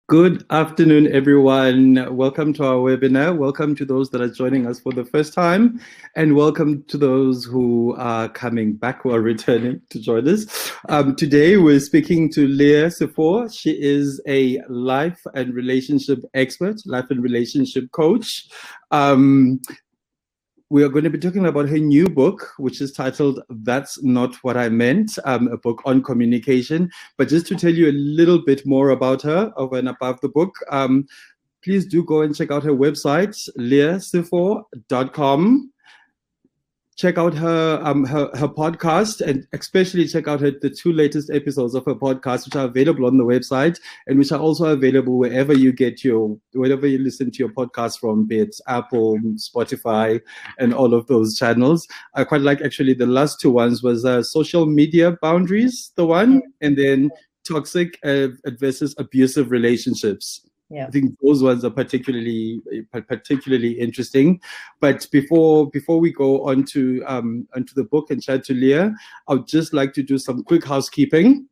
Good afternoon, everyone. Welcome to our webinar. Welcome to those that are joining us for the first time, and welcome to those who are coming back or returning to join us. Today, we're speaking to Leah Sefor. She is a life and relationship expert, life and relationship coach. We are going to be talking about her new book, which is titled That's Not What I Meant, a book on communication. But just to tell you a little bit more about her over and above the book, please do go and check out her website, leahsefor.com. Check out her podcast, and especially check out the two latest episodes of her podcast, which are available on the website and which are also available wherever you listen to your podcast from, be it Apple, Spotify, and all of those channels. I quite like actually the last two ones was social media boundaries, the one, and then toxic versus abusive relationships. Yeah. I think those ones are particularly interesting. But before we go onto the book and chat to Leah, I would just like to do some quick housekeeping.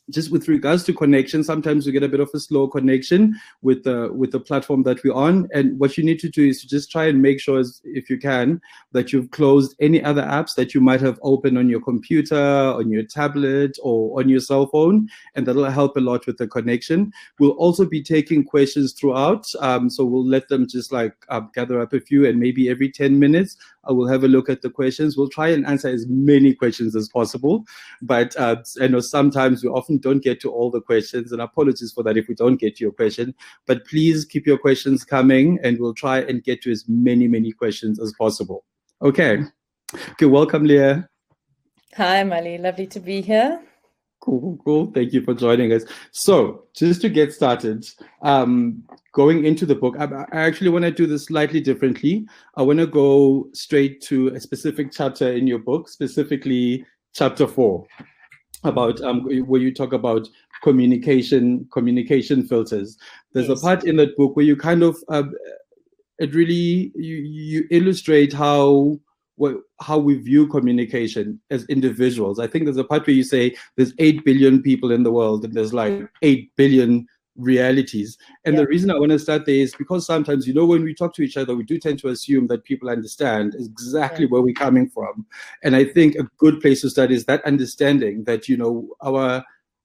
Just with regards to connection, sometimes we get a bit of a slow connection with the platform that we're on. And what you need to do is to just try and make sure, if you can, that you've closed any other apps that you might have opened on your computer, on your tablet, or on your cell phone. And that'll help a lot with the connection. We'll also be taking questions throughout. So we'll let them just gather up a few, and maybe every 10 minutes, I will have a look at the questions. We'll try and answer as many questions as possible. But I know sometimes we often don't get to all the questions, and apologies for that if we don't get to your question. But please keep your questions coming, and we'll try and get to as many questions as possible. Okay, welcome, Leah. Hi, Mali. Lovely to be here. Cool. Thank you for joining us. So, just to get started, going into the book, I actually want to do this slightly differently. I want to go straight to a specific chapter in your book, specifically chapter 4, about where you talk about communication filters. There's Yes. a part in that book where you kind of you illustrate how we view communication as individuals. I think there's a part where you say there's 8 billion people in the world, and there's like 8 billion realities. And the reason I want to start there is because sometimes, when we talk to each other, we do tend to assume that people understand exactly where we're coming from. And I think a good place to start is that understanding that,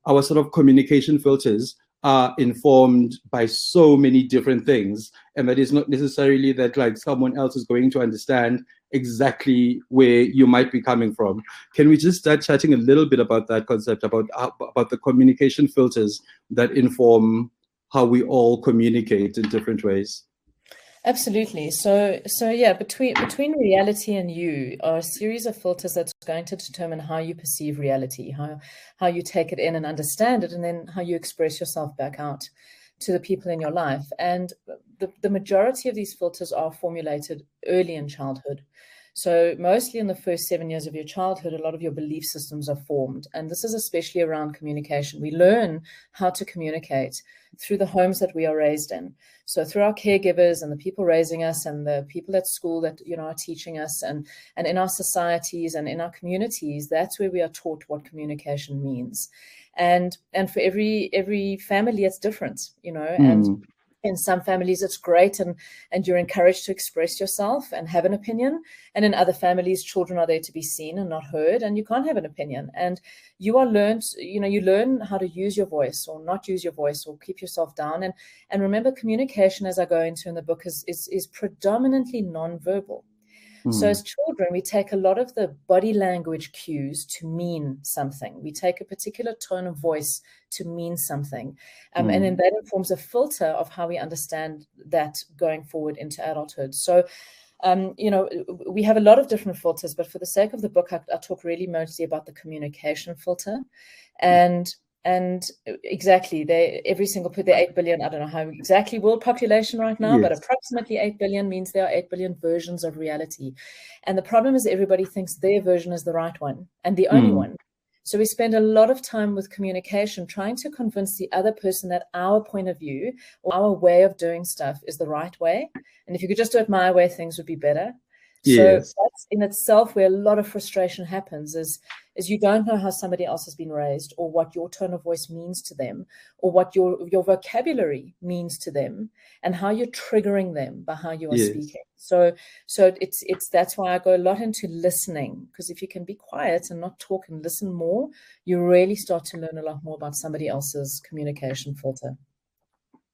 our sort of communication filters are informed by so many different things, and that is not necessarily that someone else is going to understand exactly where you might be coming from. Can we just start chatting a little bit about that concept, about the communication filters that inform how we all communicate in different ways? Absolutely. So yeah, between reality and you are a series of filters that's going to determine how you perceive reality, how you take it in and understand it, and then how you express yourself back out to the people in your life. And the majority of these filters are formulated early in childhood. So mostly in the first 7 years of your childhood, a lot of your belief systems are formed. And this is especially around communication. We learn how to communicate through the homes that we are raised in. So through our caregivers and the people raising us and the people at school that, are teaching us, and in our societies and in our communities, that's where we are taught what communication means. And for every family, it's different, and in some families, it's great, and you're encouraged to express yourself and have an opinion. And in other families, children are there to be seen and not heard, and you can't have an opinion. And you learn how to use your voice or not use your voice or keep yourself down. And remember, communication, as I go into in the book, is predominantly nonverbal. So as children, we take a lot of the body language cues to mean something. We take a particular tone of voice to mean something. And then that informs a filter of how we understand that going forward into adulthood. So, we have a lot of different filters, but for the sake of the book, I talk really mostly about the communication filter. And exactly, every single the 8 billion, I don't know how exactly world population right now, but approximately 8 billion means there are 8 billion versions of reality. And the problem is everybody thinks their version is the right one and the only one. So we spend a lot of time with communication trying to convince the other person that our point of view or our way of doing stuff is the right way. And if you could just do it my way, things would be better. So Yes. that's in itself where a lot of frustration happens, is you don't know how somebody else has been raised, or what your tone of voice means to them, or what your vocabulary means to them, and how you're triggering them by how you are Yes. speaking. So it's that's why I go a lot into listening, because if you can be quiet and not talk and listen more, you really start to learn a lot more about somebody else's communication filter.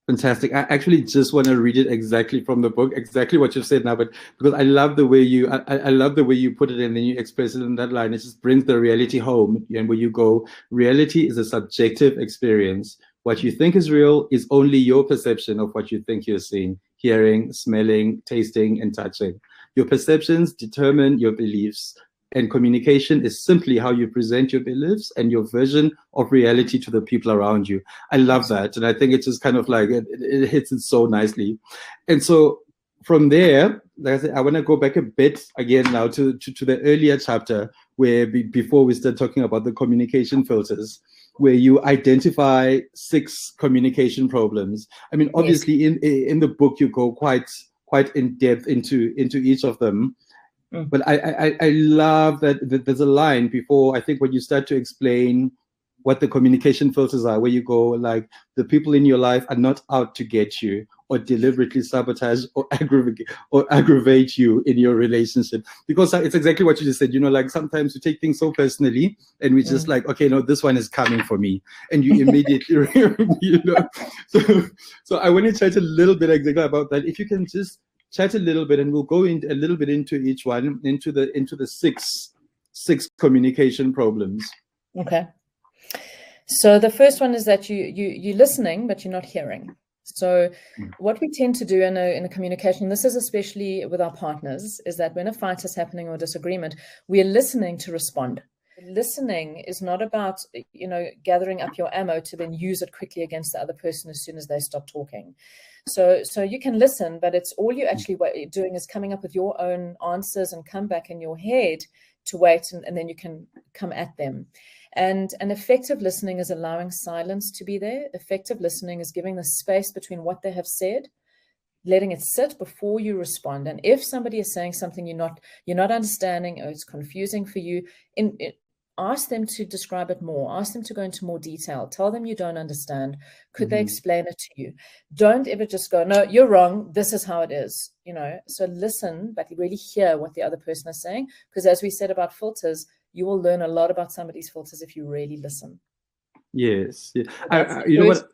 Fantastic. I actually just want to read it exactly from the book, exactly what you've said now, but because I love the way I love the way you put it, and then you express it in that line. It just brings the reality home. And where you go, reality is a subjective experience. What you think is real is only your perception of what you think you're seeing, hearing, smelling, tasting, and touching. Your perceptions determine your beliefs, and communication is simply how you present your beliefs and your version of reality to the people around you. I love that. And I think it's just kind of like, it hits it so nicely. And so from there, like I said, I want to go back a bit again now to the earlier chapter where before we start talking about the communication filters, where you identify 6 communication problems. I mean, obviously yes, in the book, you go quite in depth into each of them. But I love that there's a line before, I think, when you start to explain what the communication filters are, where you go like, the people in your life are not out to get you or deliberately sabotage or aggravate you in your relationship. Because it's exactly what you just said, like sometimes we take things so personally and we just like, okay, no, this one is coming for me. And you immediately, So I want to chat a little bit exactly about that. If you can just chat a little bit, and we'll go in a little bit into each one, into the six communication problems. Okay. So the first one is that you're listening, but you're not hearing. So what we tend to do in a communication, this is especially with our partners, is that when a fight is happening or disagreement, we are listening to respond. Listening is not about, gathering up your ammo to then use it quickly against the other person as soon as they stop talking. So you can listen, but it's all you actually what you're doing is coming up with your own answers and come back in your head to wait, and then you can come at them. And effective listening is allowing silence to be there. Effective listening is giving the space between what they have said, letting it sit before you respond. And if somebody is saying something you're not understanding, or it's confusing for you, ask them to describe it more. Ask them to go into more detail. Tell them you don't understand. Could they explain it to you? Don't ever just go, no, you're wrong. This is how it is. So listen, but really hear what the other person is saying. Because as we said about filters, you will learn a lot about somebody's filters if you really listen. Yes. Yeah. You know what?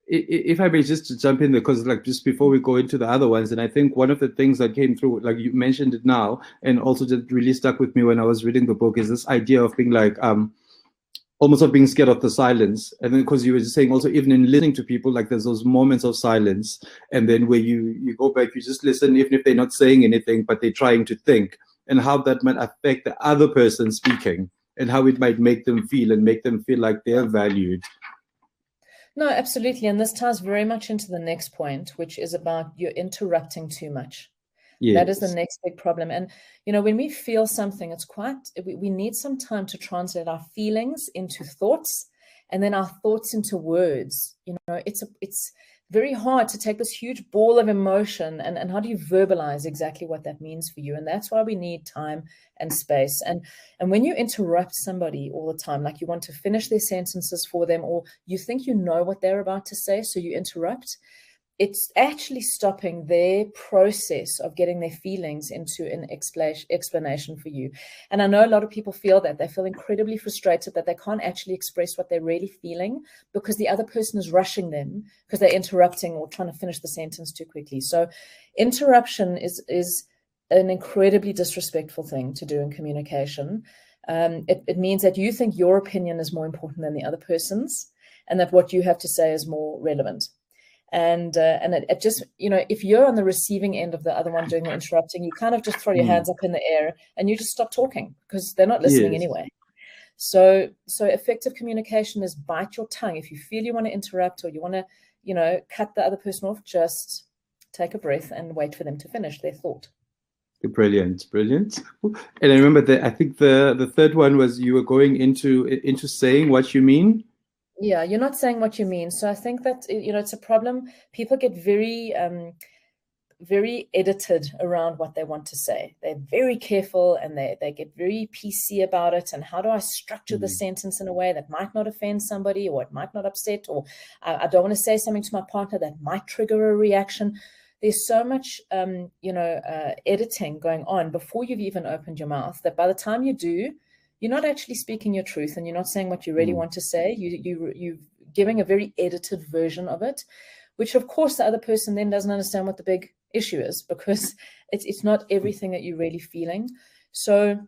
If I may just jump in there, because like just before we go into the other ones, and I think one of the things that came through, like you mentioned it now, and also just really stuck with me when I was reading the book, is this idea of being like, almost of being scared of the silence. And then because you were just saying also, even in listening to people, like there's those moments of silence, and then where you go back, you just listen, even if they're not saying anything, but they're trying to think, and how that might affect the other person speaking, and how it might make them feel, and make them feel like they're valued. No, absolutely. And this ties very much into the next point, which is about you're interrupting too much. Yes. That is the next big problem. And, when we feel something, we need some time to translate our feelings into thoughts, and then our thoughts into words. It's very hard to take this huge ball of emotion and how do you verbalize exactly what that means for you? And that's why we need time and space. And when you interrupt somebody all the time, like you want to finish their sentences for them, or you think you know what they're about to say, so you interrupt, it's actually stopping their process of getting their feelings into an explanation for you. And I know a lot of people feel that. They feel incredibly frustrated that they can't actually express what they're really feeling because the other person is rushing them because they're interrupting or trying to finish the sentence too quickly. So interruption is an incredibly disrespectful thing to do in communication. It means that you think your opinion is more important than the other person's, and that what you have to say is more relevant. And it just, if you're on the receiving end of the other one doing the interrupting, you kind of just throw your hands up in the air and you just stop talking because they're not listening anyway. So effective communication is bite your tongue. If you feel you want to interrupt or you want to, cut the other person off, just take a breath and wait for them to finish their thought. Brilliant. And I remember that I think the third one was you were going into saying what you mean. Yeah, you're not saying what you mean. So I think that, it's a problem. People get very very edited around what they want to say. They're very careful, and they get very PC about it. And how do I structure the sentence in a way that might not offend somebody, or it might not upset, or I don't want to say something to my partner that might trigger a reaction. There's so much, editing going on before you've even opened your mouth, that by the time you do, you're not actually speaking your truth, and you're not saying what you really want to say. You're giving a very edited version of it, which of course the other person then doesn't understand what the big issue is, because it's not everything that you're really feeling. So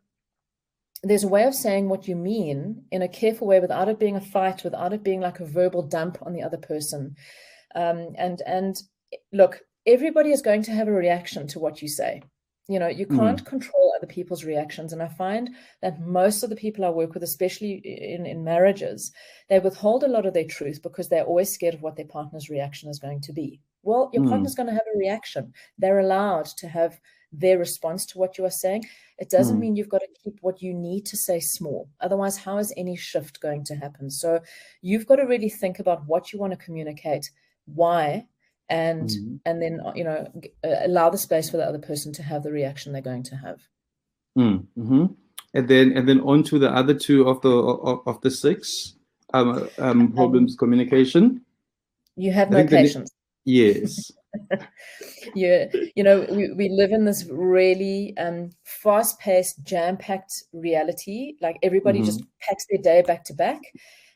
there's a way of saying what you mean in a careful way, without it being a fight, without it being like a verbal dump on the other person. And look, everybody is going to have a reaction to what you say. You can't control other people's reactions. And I find that most of the people I work with, especially in marriages, they withhold a lot of their truth because they're always scared of what their partner's reaction is going to be. Well, your partner's going to have a reaction. They're allowed to have their response to what you are saying. It doesn't mean you've got to keep what you need to say small. Otherwise, how is any shift going to happen? So you've got to really think about what you want to communicate, why, and then allow the space for the other person to have the reaction they're going to have. And then on to the other two of the six problems: communication. You have no patience. Yes. We live in this really fast-paced, jam-packed reality. Like everybody just packs their day back to back,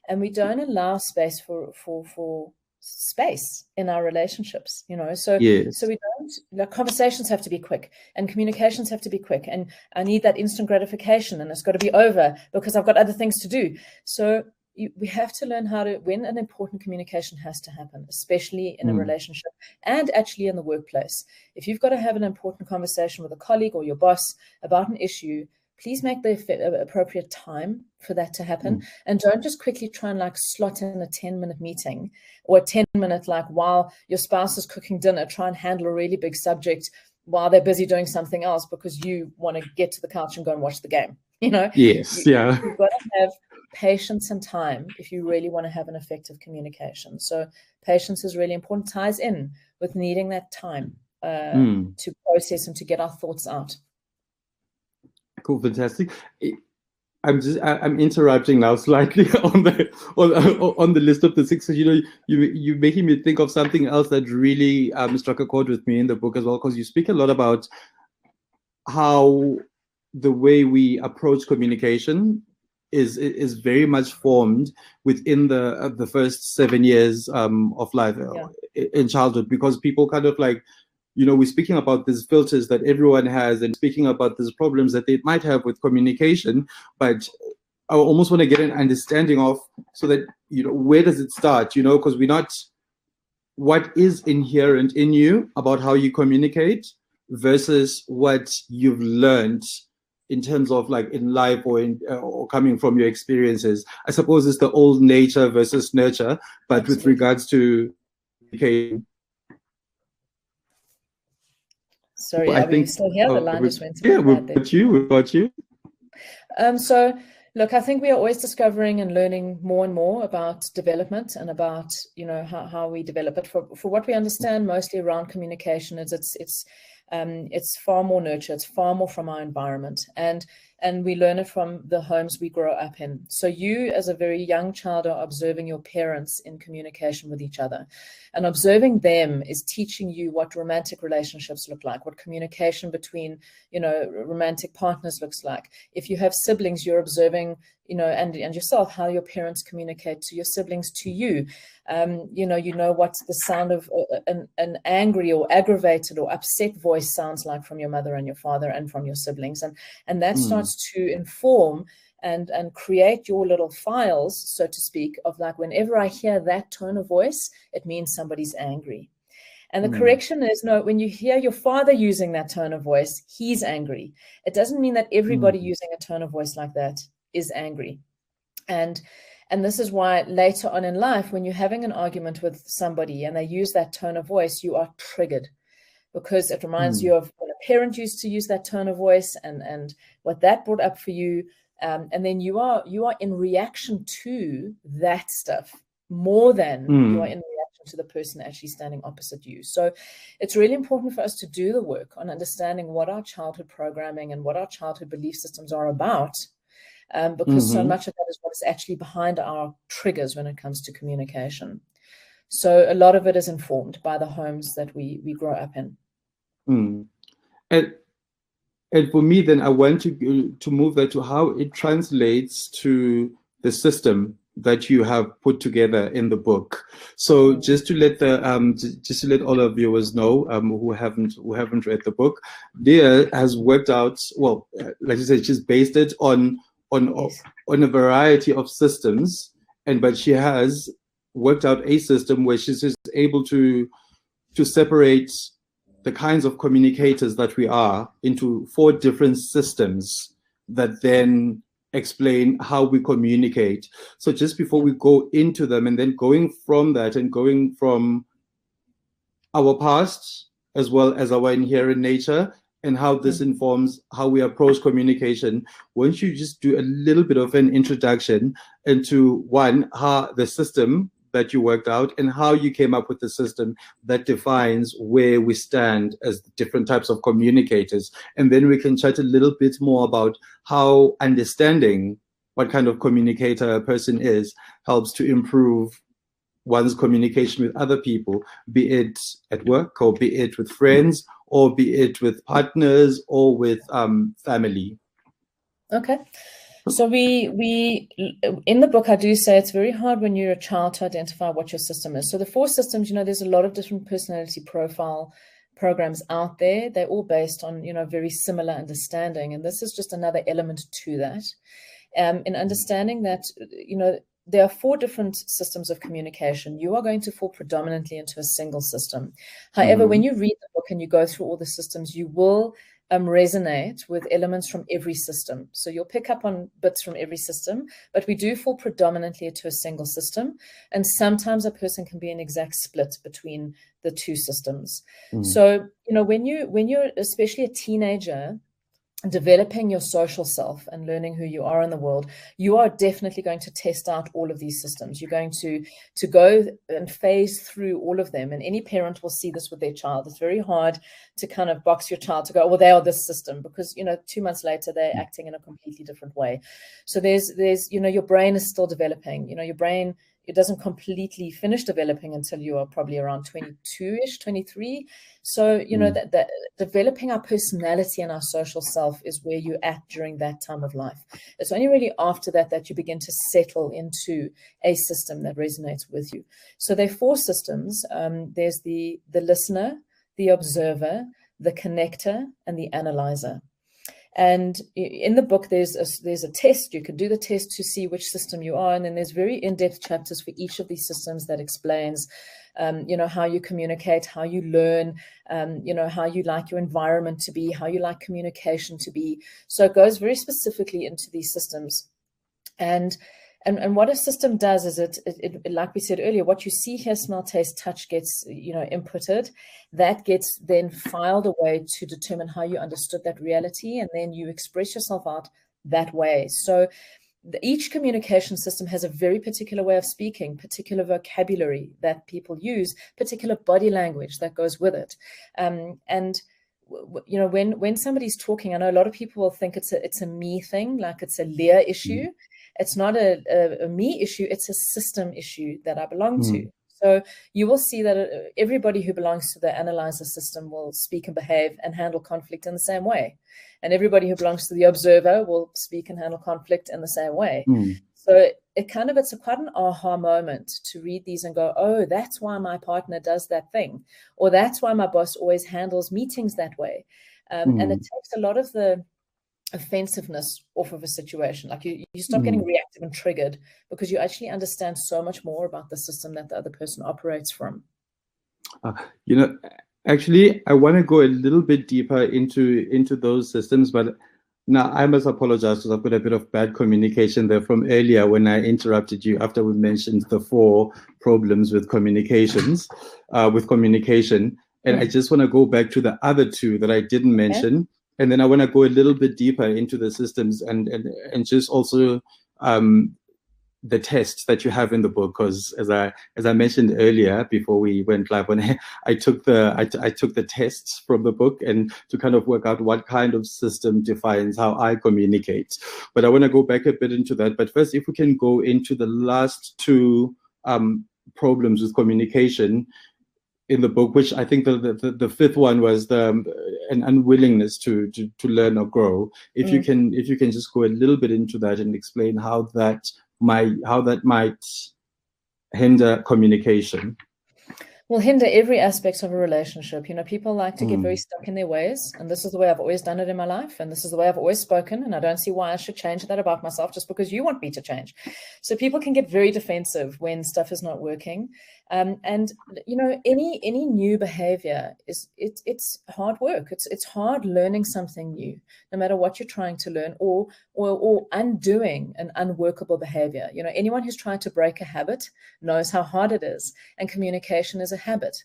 and we don't allow space for space in our relationships, so we don't, conversations have to be quick, and communications have to be quick, and I need that instant gratification, and it's got to be over because I've got other things to do. So we have to learn how to, when an important communication has to happen, especially in a relationship and actually in the workplace. If you've got to have an important conversation with a colleague or your boss about an issue, please make the appropriate time for that to happen. And don't just quickly try and slot in a 10-minute meeting or a 10-minute, while your spouse is cooking dinner, try and handle a really big subject while they're busy doing something else because you want to get to the couch and go and watch the game. Yes. You've got to have patience and time if you really want to have an effective communication. So patience is really important, ties in with needing that time to process and to get our thoughts out. Cool, fantastic. I'm interrupting now slightly on the list of the six. You're making me think of something else that really struck a chord with me in the book as well, because you speak a lot about how the way we approach communication is very much formed within the first 7 years of life in childhood, because people kind of we're speaking about these filters that everyone has and speaking about these problems that they might have with communication, but I almost want to get an understanding of, so that, where does it start, because we're not, what is inherent in you about how you communicate versus what you've learned in terms of in life or coming from your experiences. I suppose it's the old nature versus nurture, but Absolutely. With regards to communication. Sorry, are we still here? The line just went. Yeah, we've got you. So, look, I think we are always discovering and learning more and more about development and about, how we develop it. For what we understand mostly around communication is it's far more nurture. It's far more from our environment. And we learn it from the homes we grow up in. So you, as a very young child, are observing your parents in communication with each other. And observing them is teaching you what romantic relationships look like, what communication between, romantic partners looks like. If you have siblings, you're observing, and yourself, how your parents communicate to your siblings, to you. What the sound of an angry or aggravated or upset voice sounds like from your mother and your father and from your siblings. And that starts to inform and create your little files, so to speak, of whenever I hear that tone of voice, it means somebody's angry. And the correction is, no, when you hear your father using that tone of voice, he's angry. It doesn't mean that everybody using a tone of voice like that is angry. And this is why later on in life, when you're having an argument with somebody and they use that tone of voice, you are triggered, because it reminds you of when a parent used to use that tone of voice and what that brought up for you. And then you are in reaction to that stuff more than you are in reaction to the person actually standing opposite you. So it's really important for us to do the work on understanding what our childhood programming and what our childhood belief systems are about, because so much of that is what is actually behind our triggers when it comes to communication. So a lot of it is informed by the homes that we grow up in. And for me, then I want to move that to how it translates to the system that you have put together in the book. So just to let all of viewers know who haven't read the book, Leah has worked out, well, like I said, she's based it on a variety of systems, but she has worked out a system where she's just able to separate the kinds of communicators that we are into 4 different systems that then explain how we communicate. So just before we go into them, and then going from that and going from our past as well as our inherent nature and how this informs how we approach communication, won't you just do a little bit of an introduction into, one, how the system that you worked out and how you came up with the system that defines where we stand as different types of communicators. And then we can chat a little bit more about how understanding what kind of communicator a person is helps to improve one's communication with other people, be it at work or be it with friends or be it with partners or with family. Okay. So we in the book, I do say it's very hard when you're a child to identify what your system is. So the 4 systems, there's a lot of different personality profile programs out there. They're all based on, very similar understanding. And this is just another element to that. In understanding that, there are 4 different systems of communication. You are going to fall predominantly into a single system. However, when you read the book and you go through all the systems, you will resonate with elements from every system. So you'll pick up on bits from every system, but we do fall predominantly into a single system. And sometimes a person can be an exact split between the 2 systems. So, when you're especially a teenager, developing your social self and learning who you are in the world, you are definitely going to test out all of these systems. You're going to go and phase through all of them. And any parent will see this with their child. It's very hard to kind of box your child to go, well, they are this system, because, 2 months later, they're acting in a completely different way. So there's your brain is still developing. Your brain, it doesn't completely finish developing until you are probably around 22-ish, 23. So, that developing our personality and our social self is where you're at during that time of life. It's only really after that you begin to settle into a system that resonates with you. So there are 4 systems. There's the listener, the observer, the connector, and the analyzer. And in the book, there's a test. You can do the test to see which system you are. And then there's very in-depth chapters for each of these systems that explains, how you communicate, how you learn, how you like your environment to be, how you like communication to be. So it goes very specifically into these systems. And what a system does is it, like we said earlier, what you see, hear, smell, taste, touch gets, inputted. That gets then filed away to determine how you understood that reality, and then you express yourself out that way. So each communication system has a very particular way of speaking, particular vocabulary that people use, particular body language that goes with it. When somebody's talking, I know a lot of people will think it's a me thing, like it's a Leah issue. It's not a me issue, it's a system issue that I belong to. So you will see that everybody who belongs to the analyzer system will speak and behave and handle conflict in the same way. And everybody who belongs to the observer will speak and handle conflict in the same way. So it's quite an aha moment to read these and go, oh, that's why my partner does that thing. Or that's why my boss always handles meetings that way. And it takes a lot of the offensiveness off of a situation. Like you stop getting reactive and triggered because you actually understand so much more about the system that the other person operates from. Actually, I want to go a little bit deeper into those systems, but now I must apologize because I've got a bit of bad communication there from earlier when I interrupted you after we mentioned the 4 problems with communication. And I just want to go back to the other 2 that I didn't mention. Okay. And then I want to go a little bit deeper into the systems and just also the tests that you have in the book, because as I mentioned earlier before we went live on air, I took the tests from the book and to kind of work out what kind of system defines how I communicate. But I want to go back a bit into that. But first, if we can go into the last two problems with communication in the book, which I think the fifth one was an unwillingness to learn or grow. If you can just go a little bit into that and explain how that might hinder communication. Will hinder every aspect of a relationship. People like to get very stuck in their ways, and this is the way I've always done it in my life, and this is the way I've always spoken, and I don't see why I should change that about myself just because you want me to change. So people can get very defensive when stuff is not working. And any new behavior it's hard work. It's hard learning something new, no matter what you're trying to learn, or undoing an unworkable behavior. Anyone who's tried to break a habit knows how hard it is, and communication is a habit.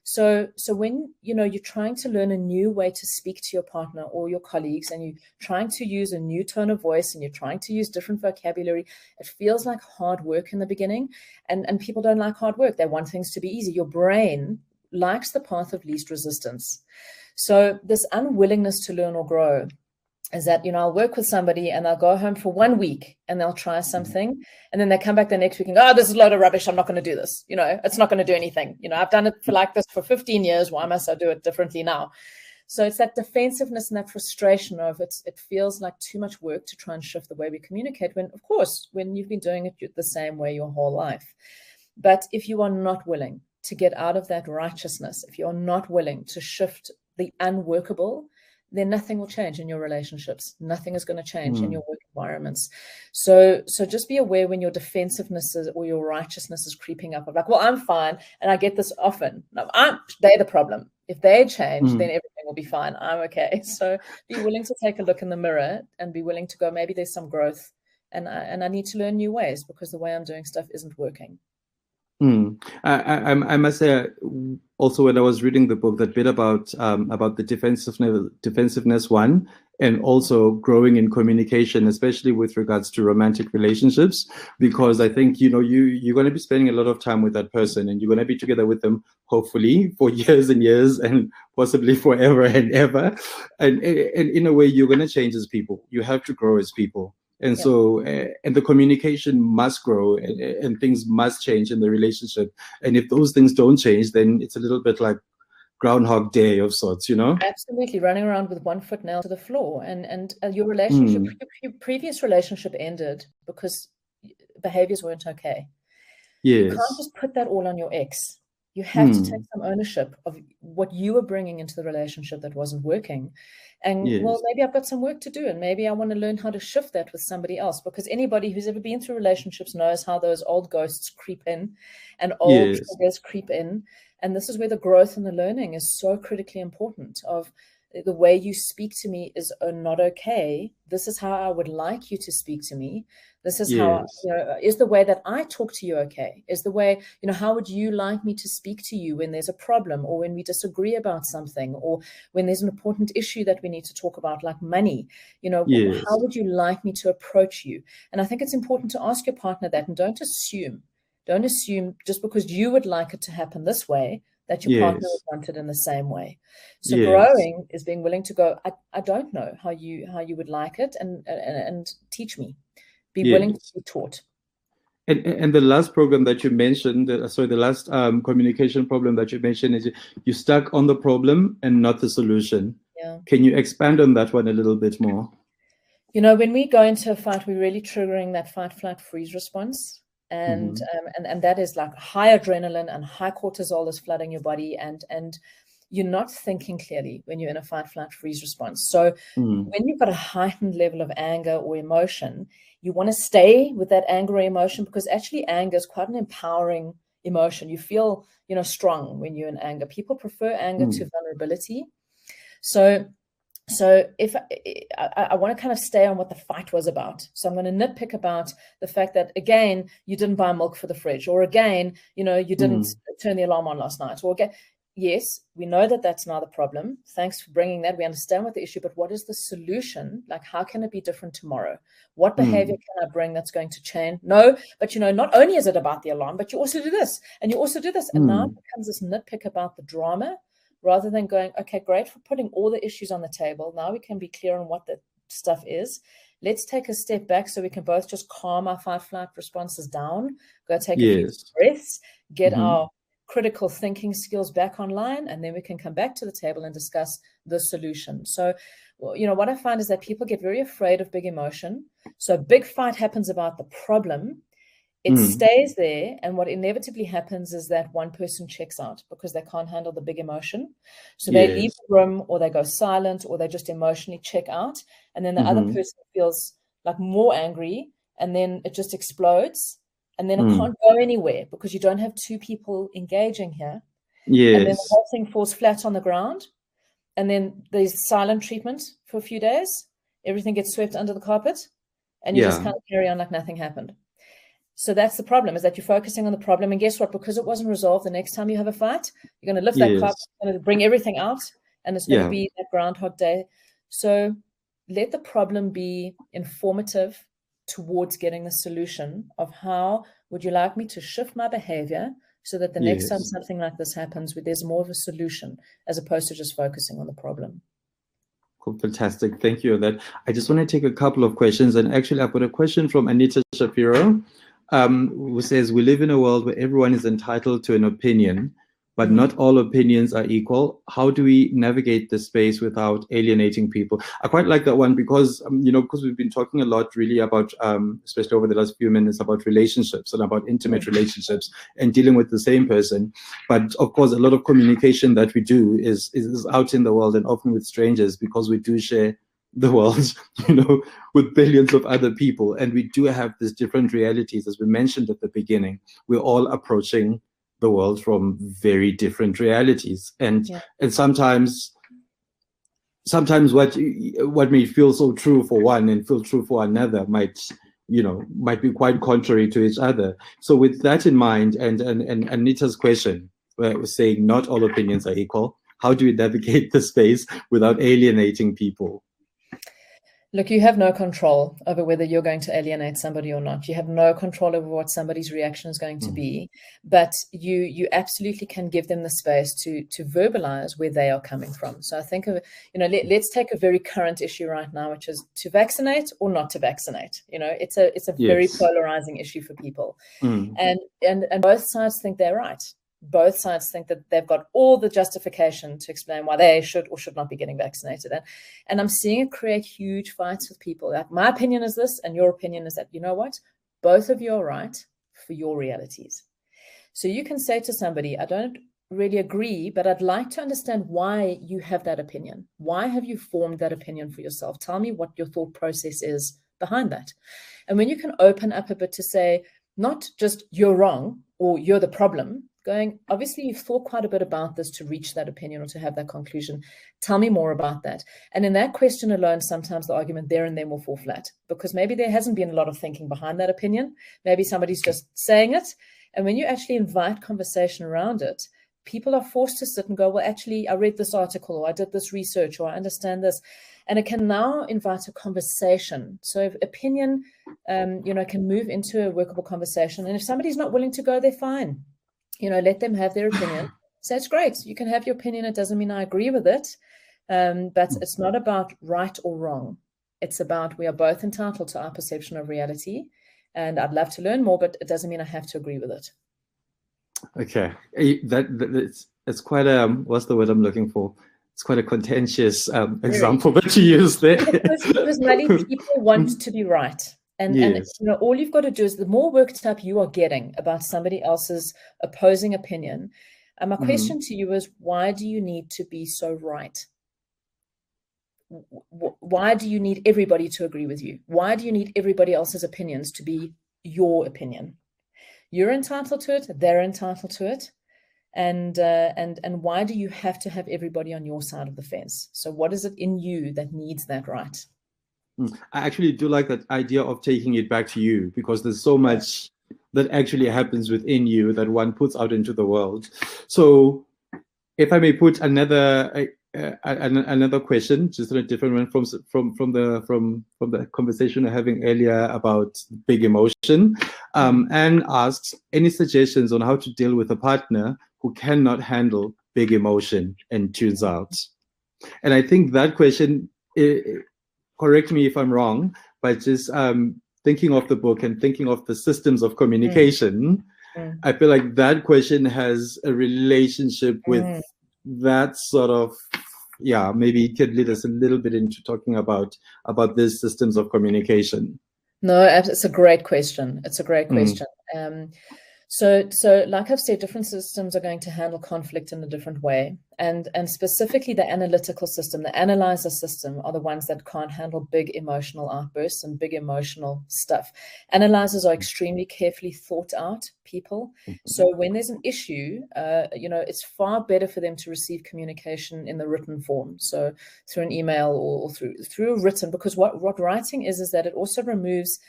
So when you're trying to learn a new way to speak to your partner or your colleagues, and you're trying to use a new tone of voice, and you're trying to use different vocabulary, it feels like hard work in the beginning. And people don't like hard work. They want things to be easy. Your brain likes the path of least resistance. So this unwillingness to learn or grow is that, I'll work with somebody and they'll go home for 1 week and they'll try something, and then they come back the next week and go, oh, this is a load of rubbish. I'm not going to do this. It's not going to do anything. I've done it for like this for 15 years. Why must I do it differently now? So it's that defensiveness and that frustration of it feels like too much work to try and shift the way we communicate, when, of course, when you've been doing it the same way your whole life. But if you are not willing to get out of that righteousness, if you're not willing to shift the unworkable, then nothing will change in your relationships. Nothing is going to change in your work environments. So just be aware when your defensiveness or your righteousness is creeping up. I'm like, well, I'm fine. And I get this often. No, they're the problem. If they change, then everything will be fine. I'm okay. So be willing to take a look in the mirror and be willing to go, maybe there's some growth, and I need to learn new ways because the way I'm doing stuff isn't working. I must say, also when I was reading the book, that bit about the defensiveness one, and also growing in communication, especially with regards to romantic relationships, because I think you're going to be spending a lot of time with that person, and you're going to be together with them hopefully for years and years, and possibly forever and ever. And in a way, you're going to change as people. You have to grow as people. And so, and the communication must grow, and things must change in the relationship. And if those things don't change, then it's a little bit like Groundhog Day of sorts, Absolutely, running around with 1 foot nailed to the floor. And your relationship, your previous relationship ended because behaviors weren't okay. Yes. You can't just put that all on your ex. You have to take some ownership of what you were bringing into the relationship that wasn't working. And well, maybe I've got some work to do, and maybe I want to learn how to shift that with somebody else, because anybody who's ever been through relationships knows how those old ghosts creep in and old triggers creep in. And this is where the growth and the learning is so critically important. Of the way you speak to me is not okay. This is how I would like you to speak to me. This is how, is the way that I talk to you okay? Is the way, how would you like me to speak to you when there's a problem, or when we disagree about something, or when there's an important issue that we need to talk about, like money? How would you like me to approach you? And I think it's important to ask your partner that, and don't assume just because you would like it to happen this way, that your partner would want it in the same way. So growing is being willing to go, I don't know how you would like it, and teach me. Be willing to be taught. And the last program that you mentioned, the last communication problem that you mentioned, is you stuck on the problem and not the solution. Yeah. Can you expand on that one a little bit more? When we go into a fight, we're really triggering that fight, flight, freeze response. And that is like high adrenaline and high cortisol is flooding your body, and you're not thinking clearly when you're in a fight, flight, freeze response. So when you've got a heightened level of anger or emotion, you want to stay with that anger or emotion, because actually anger is quite an empowering emotion. You feel, strong when you're in anger. People prefer anger to vulnerability. So if I want to kind of stay on what the fight was about. So I'm going to nitpick about the fact that, again, you didn't buy milk for the fridge, or again, you didn't turn the alarm on last night, or again, yes, we know that that's not a problem. Thanks for bringing that. We understand what the issue, but what is the solution? Like, how can it be different tomorrow? What behavior can I bring that's going to change? No, but not only is it about the alarm, but you also do this and you also do this. And now it becomes this nitpick about the drama rather than going, okay, great for putting all the issues on the table. Now we can be clear on what the stuff is. Let's take a step back so we can both just calm our fight-flight responses down, go take a few breaths, get our critical thinking skills back online, and then we can come back to the table and discuss the solution. So, what I find is that people get very afraid of big emotion. So a big fight happens about the problem. It stays there, and what inevitably happens is that one person checks out because they can't handle the big emotion. So they leave the room, or they go silent, or they just emotionally check out, and then the other person feels like more angry, and then it just explodes, and then it can't go anywhere because you don't have two people engaging here. And then the whole thing falls flat on the ground, and then there's silent treatment for a few days. Everything gets swept under the carpet, and you just kind of carry on like nothing happened. So that's the problem, is that you're focusing on the problem. And guess what? Because it wasn't resolved, the next time you have a fight, you're going to lift that carpet, you're going to bring everything out, and it's going to be that Groundhog Day. So let the problem be informative towards getting the solution of how would you like me to shift my behavior so that the next time something like this happens, there's more of a solution as opposed to just focusing on the problem. Cool, fantastic. Thank you for that. I just want to take a couple of questions. And actually, I've got a question from Anita Shapiro. Who says, we live in a world where everyone is entitled to an opinion, but not all opinions are equal. How do we navigate the space without alienating people? I quite like that one because, because we've been talking a lot really about, especially over the last few minutes, about relationships and about intimate relationships and dealing with the same person. But of course, a lot of communication that we do is out in the world and often with strangers because we do share the world, with billions of other people. And we do have these different realities, as we mentioned at the beginning. We're all approaching the world from very different realities. And sometimes what may feel so true for one and feel true for another might be quite contrary to each other. So with that in mind, and Anita's question, where it was saying not all opinions are equal, how do we navigate the space without alienating people? Look, you have no control over whether you're going to alienate somebody or not. You have no control over what somebody's reaction is going to be, but you absolutely can give them the space to verbalize where they are coming from. So I think of, let's take a very current issue right now, which is to vaccinate or not to vaccinate. It's a very polarizing issue for people, and both sides think they're right. Both sides think that they've got all the justification to explain why they should or should not be getting vaccinated. And I'm seeing it create huge fights with people. Like, my opinion is this and your opinion is that. You know what? Both of you are right for your realities. So you can say to somebody, I don't really agree, but I'd like to understand why you have that opinion. Why have you formed that opinion for yourself? Tell me what your thought process is behind that. And when you can open up a bit to say, not just you're wrong or you're the problem, going, obviously you've thought quite a bit about this to reach that opinion or to have that conclusion. Tell me more about that. And in that question alone, sometimes the argument there and then will fall flat because maybe there hasn't been a lot of thinking behind that opinion. Maybe somebody's just saying it. And when you actually invite conversation around it, people are forced to sit and go, well, actually, I read this article or I did this research or I understand this. And it can now invite a conversation. So if opinion, can move into a workable conversation. And if somebody's not willing to go, they're fine. Let them have their opinion. So it's great. You can have your opinion. It doesn't mean I agree with it. But it's not about right or wrong. It's about we are both entitled to our perception of reality. And I'd love to learn more, but it doesn't mean I have to agree with it. Okay. It's quite what's the word I'm looking for? It's quite a contentious example that you use there. because many people want to be right. And all you've got to do is, the more worked up you are getting about somebody else's opposing opinion, my question to you is, why do you need to be so right? Why do you need everybody to agree with you? Why do you need everybody else's opinions to be your opinion? You're entitled to it. They're entitled to it. And why do you have to have everybody on your side of the fence? So what is it in you that needs that right? I actually do like that idea of taking it back to you, because there's so much that actually happens within you that one puts out into the world. So if I may put another question, just a different one from the conversation we're having earlier about big emotion. Anne asks, any suggestions on how to deal with a partner who cannot handle big emotion and tunes out? And I think that question, correct me if I'm wrong, but just thinking of the book and thinking of the systems of communication, I feel like that question has a relationship with that sort of, maybe it could lead us a little bit into talking about these systems of communication. No, it's a great question. It's a great question. So like I've said, different systems are going to handle conflict in a different way. And specifically the analytical system, the analyzer system, are the ones that can't handle big emotional outbursts and big emotional stuff. Analyzers are extremely carefully thought out people. So when there's an issue, it's far better for them to receive communication in the written form. So through an email or through written, because what writing is that it also removes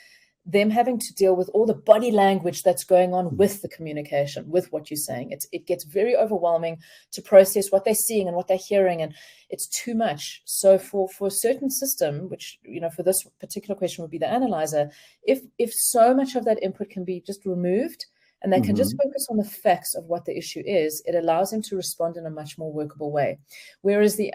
them having to deal with all the body language that's going on with the communication, with what you're saying. It gets very overwhelming to process what they're seeing and what they're hearing, and it's too much. So for a certain system, which, for this particular question would be the analyzer, if so much of that input can be just removed and they can just focus on the facts of what the issue is, it allows them to respond in a much more workable way. Whereas the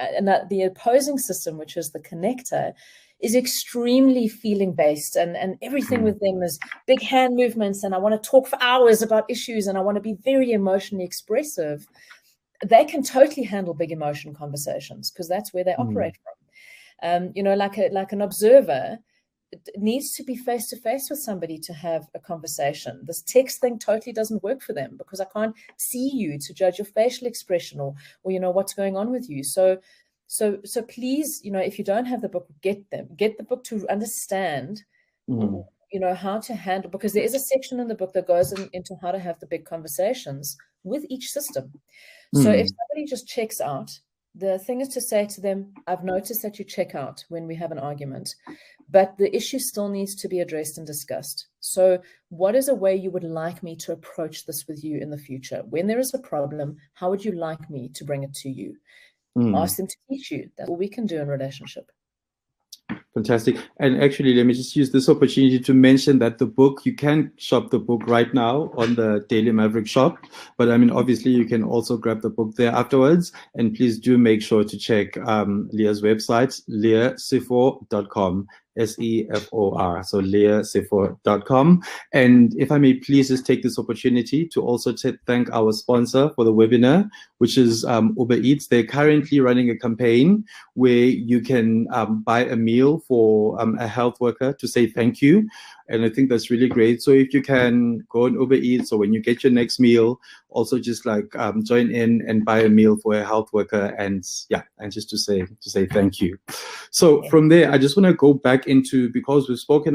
opposing system, which is the connector, is extremely feeling based, and everything with them is big hand movements, and I want to talk for hours about issues, and I want to be very emotionally expressive. They can totally handle big emotion conversations because that's where they operate from. Like an observer, it needs to be face to face with somebody to have a conversation. This text thing totally doesn't work for them because I can't see you to judge your facial expression or what's going on with you. So please, if you don't have the book, get the book to understand, how to handle, because there is a section in the book that goes into how to have the big conversations with each system. So if somebody just checks out, the thing is to say to them, I've noticed that you check out when we have an argument, but the issue still needs to be addressed and discussed. So what is a way you would like me to approach this with you in the future? When there is a problem, how would you like me to bring it to you? Ask them to teach you. That's all we can do in relationship. Fantastic. And actually, let me just use this opportunity to mention that the book, you can shop the book right now on the Daily Maverick shop. But obviously, you can also grab the book there afterwards. And please do make sure to check Leah's website, leahsefor.com. SEFOR, so leahsefor.com. And if I may please just take this opportunity to also thank our sponsor for the webinar, which is Uber Eats. They're currently running a campaign where you can buy a meal for a health worker to say thank you. And I think that's really great. So if you can go on Uber Eats, or when you get your next meal, also just join in and buy a meal for a health worker, and just to say thank you. So from there, I just want to go back into, because you spoke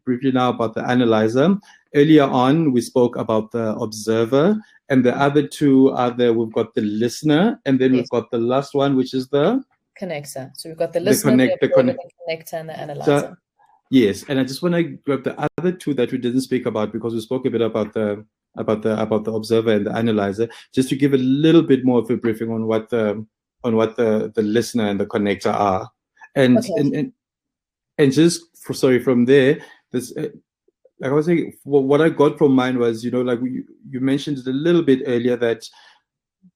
briefly now about the analyzer. Earlier on, we spoke about the observer, and the other two are we've got the listener, and then we've got the last one, which is the connector. So we've got the listener, the connector, and the analyzer. Yes, and I just want to grab the other two that we didn't speak about, because we spoke a bit about the observer and the analyzer, just to give a little bit more of a briefing on what the listener and the connector are, and just from there, this like I was saying, what I got from mine was, you mentioned it a little bit earlier, that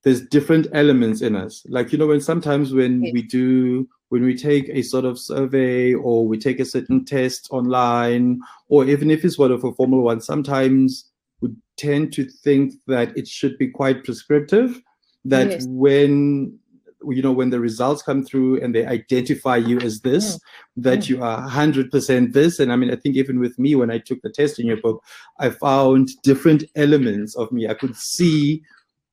there's different elements in us. When sometimes when we take a sort of survey, or we take a certain test online, or even if it's sort of a formal one, sometimes we tend to think that it should be quite prescriptive, that when the results come through and they identify you as this, that you are 100% this. And I think even with me, when I took the test in your book, I found different elements of me. I could see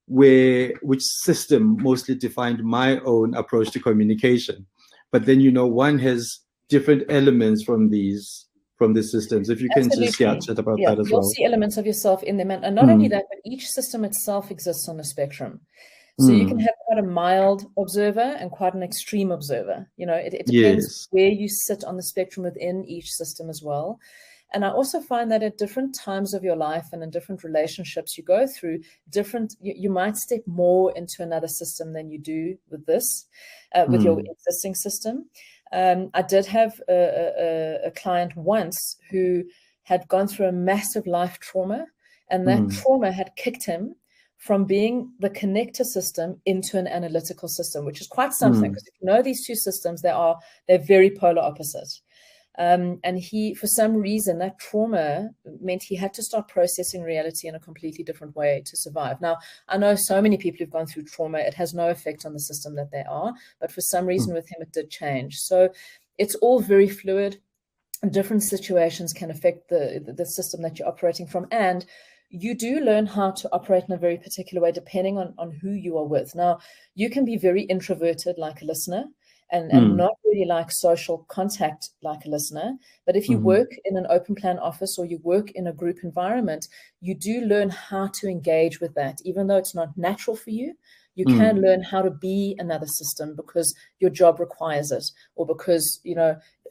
which system mostly defined my own approach to communication. But then, one has different elements from these systems. If you can just chat about that as well. You'll see elements of yourself in them. And not only that, but each system itself exists on a spectrum. So you can have quite a mild observer and quite an extreme observer. It depends where you sit on the spectrum within each system as well. And I also find that at different times of your life and in different relationships you go through, you might step more into another system than you do with this, with your existing system. I did have a client once who had gone through a massive life trauma, and that trauma had kicked him from being the connector system into an analytical system, which is quite something, because if you know these two systems, they're very polar opposite. And for some reason, that trauma meant he had to start processing reality in a completely different way to survive. Now, I know so many people who've gone through trauma, it has no effect on the system that they are, but for some reason with him, it did change. So it's all very fluid. Different situations can affect the system that you're operating from. And you do learn how to operate in a very particular way, depending on who you are with. Now, you can be very introverted like a listener, and not really like social contact like a listener. But if you work in an open plan office or you work in a group environment, you do learn how to engage with that. Even though it's not natural for you, you can learn how to be another system because your job requires it, or because,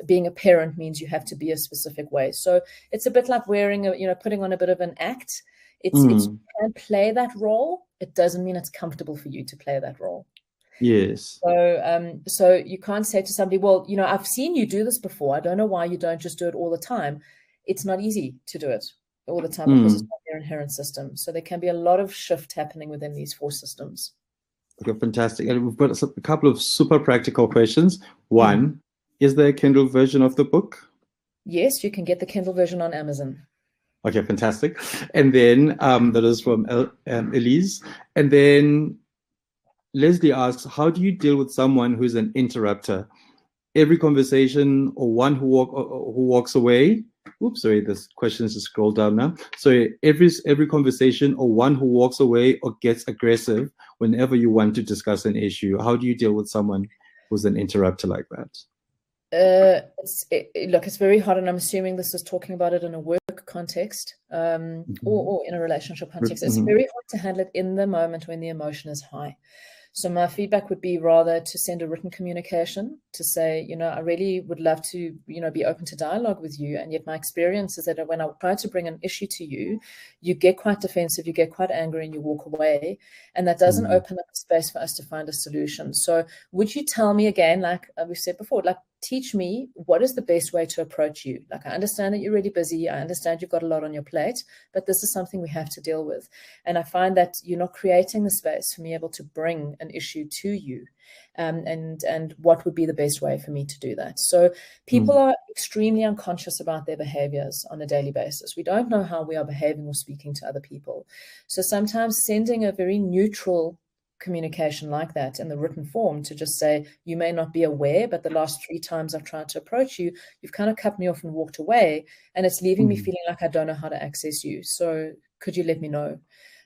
being a parent means you have to be a specific way. So it's a bit like wearing putting on a bit of an act. You can play that role. It doesn't mean it's comfortable for you to play that role. Yes. So you can't say to somebody, well, I've seen you do this before. I don't know why you don't just do it all the time. It's not easy to do it all the time because it's not your inherent system. So there can be a lot of shift happening within these four systems. Okay, fantastic. And we've got a couple of super practical questions. One, is there a Kindle version of the book? Yes, you can get the Kindle version on Amazon. Okay, fantastic. And then that is from Elise. And then Leslie asks, how do you deal with someone who's an interrupter? Every conversation, or one who walks away. Oops, sorry, this question is just scrolled down now. So every conversation, or one who walks away or gets aggressive whenever you want to discuss an issue. How do you deal with someone who's an interrupter like that? Look, it's very hard, and I'm assuming this is talking about it in a work context, or in a relationship context. It's very hard to handle it in the moment when the emotion is high. So my feedback would be rather to send a written communication to say, I really would love to, be open to dialogue with you. And yet my experience is that when I try to bring an issue to you, you get quite defensive, you get quite angry, and you walk away. And that doesn't open up space for us to find a solution. So would you tell me again, like we said before, like, teach me what is the best way to approach you? Like, I understand that you're really busy. I understand you've got a lot on your plate, but this is something we have to deal with. And I find that you're not creating the space for me able to bring an issue to you. And what would be the best way for me to do that? So people are extremely unconscious about their behaviors on a daily basis. We don't know how we are behaving or speaking to other people. So sometimes sending a very neutral communication like that in the written form to just say, you may not be aware, but the last 3 times I've tried to approach you, you've kind of cut me off and walked away, and it's leaving me feeling like I don't know how to access you. So could you let me know?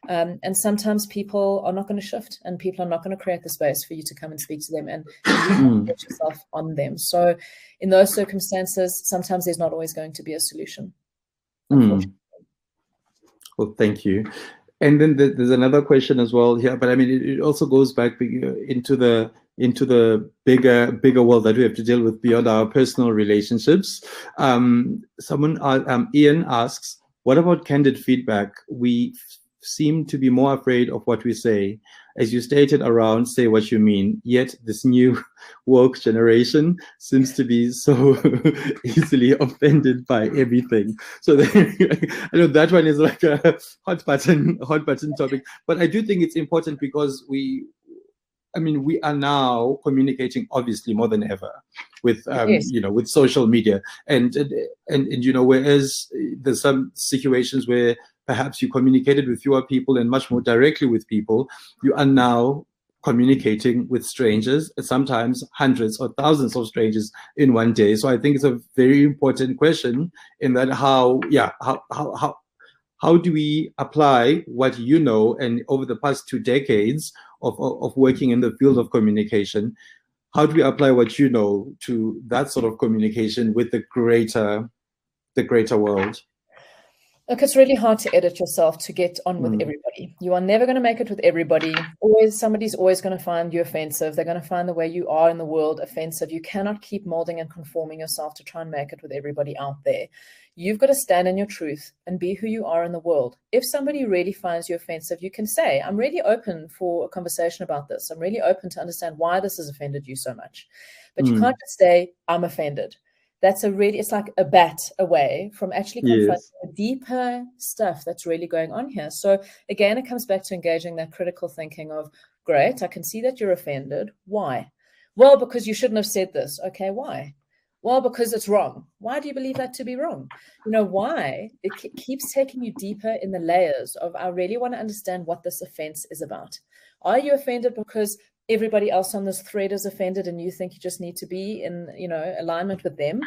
And sometimes people are not going to shift, and people are not going to create the space for you to come and speak to them, and you get yourself on them. So in those circumstances, sometimes there's not always going to be a solution. Unfortunately. Well, thank you. And then there's another question as well here, but I mean, it also goes back into the bigger world that we have to deal with beyond our personal relationships. Ian asks, what about candid feedback? We seem to be more afraid of what we say. As you stated around, say what you mean, yet this new woke generation seems to be so easily offended by everything. So I know that one is like a hot button topic, but I do think it's important because we are now communicating obviously more than ever with with social media, and whereas there's some situations where perhaps you communicated with fewer people and much more directly with people, you are now communicating with strangers, sometimes hundreds or thousands of strangers in one day. So I think it's a very important question in that how do we apply what you know, and over the past 2 decades of working in the field of communication, how do we apply what you know to that sort of communication with the greater world? Look, it's really hard to edit yourself to get on with everybody. You are never going to make it with everybody. Somebody's always going to find you offensive. They're going to find the way you are in the world offensive. You cannot keep molding and conforming yourself to try and make it with everybody out there. You've got to stand in your truth and be who you are in the world. If somebody really finds you offensive, you can say, I'm really open for a conversation about this. I'm really open to understand why this has offended you so much. But you can't just say, I'm offended. It's like a bat away from actually confronting the deeper stuff that's really going on here. So again, it comes back to engaging that critical thinking of, great, I can see that you're offended. Why? Well, because you shouldn't have said this. Okay, why? Well, because it's wrong. Why do you believe that to be wrong? Why? It keeps taking you deeper in the layers of, I really want to understand what this offense is about. Are you offended because everybody else on this thread is offended and you think you just need to be in, alignment with them?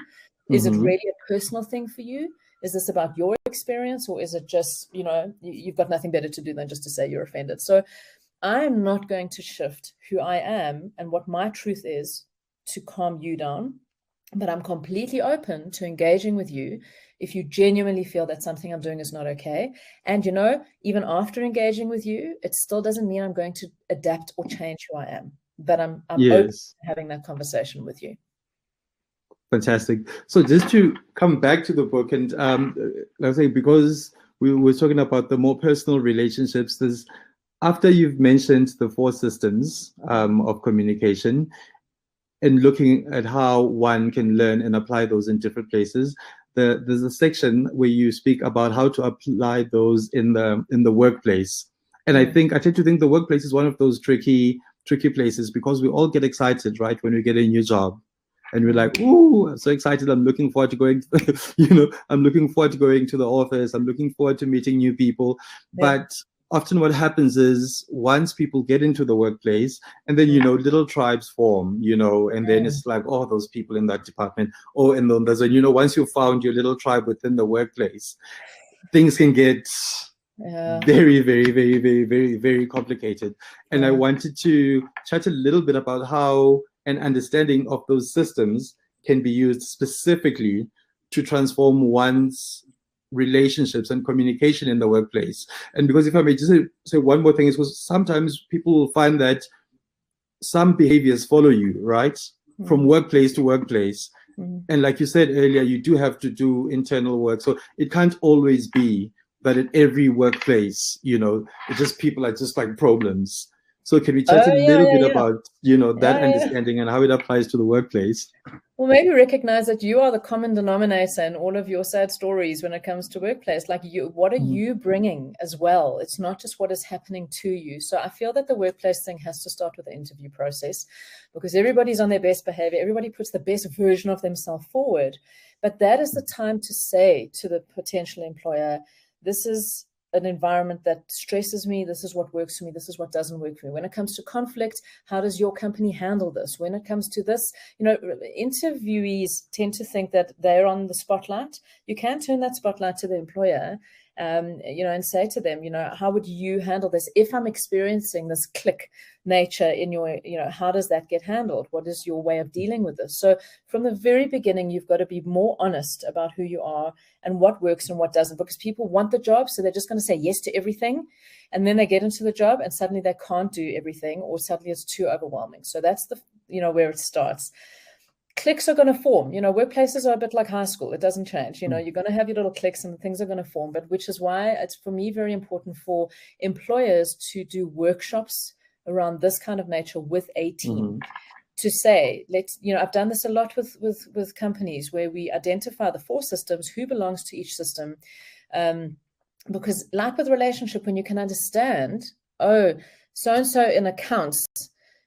Is it really a personal thing for you? Is this about your experience, or is it just, you've got nothing better to do than just to say you're offended? So I'm not going to shift who I am and what my truth is to calm you down, but I'm completely open to engaging with you if you genuinely feel that something I'm doing is not okay. And, even after engaging with you, it still doesn't mean I'm going to adapt or change who I am, but I'm open to having that conversation with you. Fantastic. So just to come back to the book, and let's say, because we were talking about the more personal relationships, after you've mentioned the 4 systems of communication, and looking at how one can learn and apply those in different places, there's a section where you speak about how to apply those in the workplace. And I tend to think the workplace is one of those tricky places, because we all get excited, right, when we get a new job. And we're like, ooh, I'm so excited. I'm looking forward to going, I'm looking forward to going to the office. I'm looking forward to meeting new people. Yeah. But often what happens is, once people get into the workplace, and then, little tribes form, and then it's like, oh, those people in that department. Oh, and then there's once you've found your little tribe within the workplace, things can get very, very, very, very, very, very complicated. And I wanted to chat a little bit about how an understanding of those systems can be used specifically to transform one's relationships and communication in the workplace. And because, if I may just say one more thing, is because sometimes people will find that some behaviors follow you, right? From workplace to workplace. And like you said earlier, you do have to do internal work. So it can't always be that in every workplace, it's just people are just like problems. So can we chat a little bit about, that understanding and how it applies to the workplace? Well, maybe recognize that you are the common denominator in all of your sad stories when it comes to workplace. Like, what are you bringing as well? It's not just what is happening to you. So I feel that the workplace thing has to start with the interview process, because everybody's on their best behavior. Everybody puts the best version of themselves forward. But that is the time to say to the potential employer, this is an environment that stresses me. This is what works for me. This is what doesn't work for me. When it comes to conflict, how does your company handle this? When it comes to this, interviewees tend to think that they're on the spotlight. You can turn that spotlight to the employer, and say to them, how would you handle this? If I'm experiencing this click nature in your, how does that get handled? What is your way of dealing with this? So from the very beginning, you've got to be more honest about who you are and what works and what doesn't, because people want the job. So they're just going to say yes to everything. And then they get into the job and suddenly they can't do everything, or suddenly it's too overwhelming. So that's where it starts. Cliques are going to form. Workplaces are a bit like high school. It doesn't change. You're going to have your little cliques and things are going to form. But which is why it's, for me, very important for employers to do workshops around this kind of nature with a team. To say, I've done this a lot with companies where we identify the 4 systems, who belongs to each system. Because like with relationship, when you can understand, so-and-so in accounts,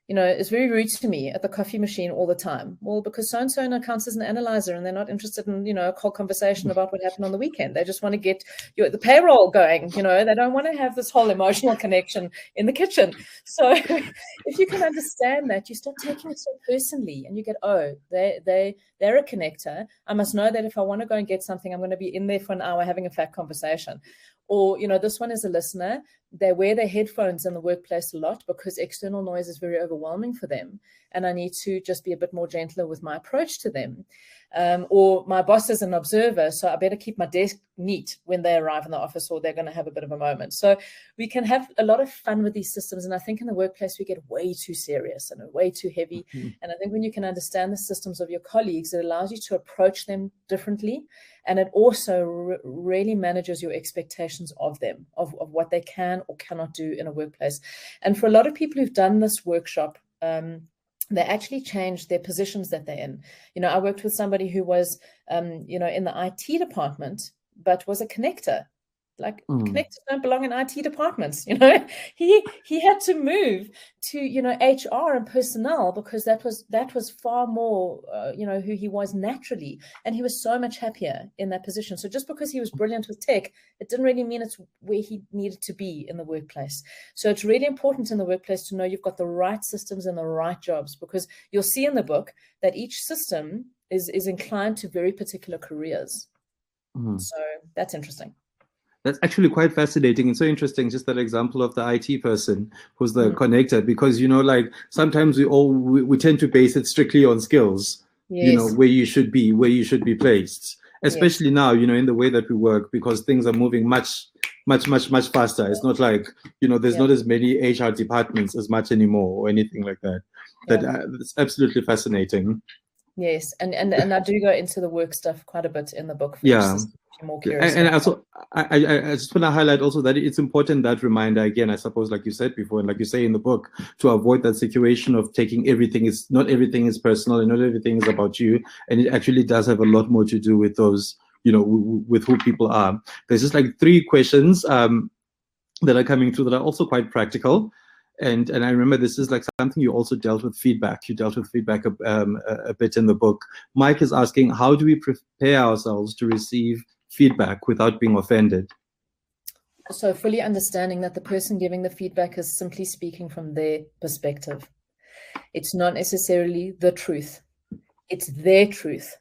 is very rude to me at the coffee machine all the time. Well, because so-and-so in accounts is an analyzer and they're not interested in, a whole conversation about what happened on the weekend. They just want to get the payroll going. They don't want to have this whole emotional connection in the kitchen. So if you can understand that, you start taking it so personally and you get, they're a connector. I must know that if I want to go and get something, I'm going to be in there for an hour having a fat conversation. Or, this one is a listener. They wear their headphones in the workplace a lot because external noise is very overwhelming for them. And I need to just be a bit more gentler with my approach to them. or my boss is an observer, so I better keep my desk neat when they arrive in the office, or they're going to have a bit of a moment. So we can have a lot of fun with these systems. And I think in the workplace, we get way too serious and way too heavy. And I think when you can understand the systems of your colleagues, it allows you to approach them differently. And it also really manages your expectations of them, of what they can or cannot do in a workplace. And for a lot of people who've done this workshop, they actually changed their positions that they're in. I worked with somebody who was, in the IT department, but was a connector. Like connectors don't belong in IT departments. He had to move to HR and personnel, because that was far more who he was naturally, and he was so much happier in that position. So just because he was brilliant with tech, it didn't really mean it's where he needed to be in the workplace. So it's really important in the workplace to know you've got the right systems and the right jobs, because you'll see in the book that each system is inclined to very particular careers. So that's interesting. That's actually quite fascinating and so interesting, just that example of the IT person who's the connector, because, sometimes we tend to base it strictly on skills, where you should be placed, especially now, in the way that we work, because things are moving much faster. It's not like, there's not as many HR departments as much anymore or anything like that. That's absolutely fascinating. Yes, and I do go into the work stuff quite a bit in the book. More curious. And also, I just want to highlight also that it's important, that reminder, again, I suppose, like you said before, and like you say in the book, to avoid that situation of taking not everything is personal and not everything is about you. And it actually does have a lot more to do with those, with who people are. There's just like 3 questions that are coming through that are also quite practical. And I remember this is like something you also dealt with feedback. You dealt with feedback a bit in the book. Mike is asking, how do we prepare ourselves to receive feedback without being offended? So fully understanding that the person giving the feedback is simply speaking from their perspective. It's not necessarily the truth. It's their truth.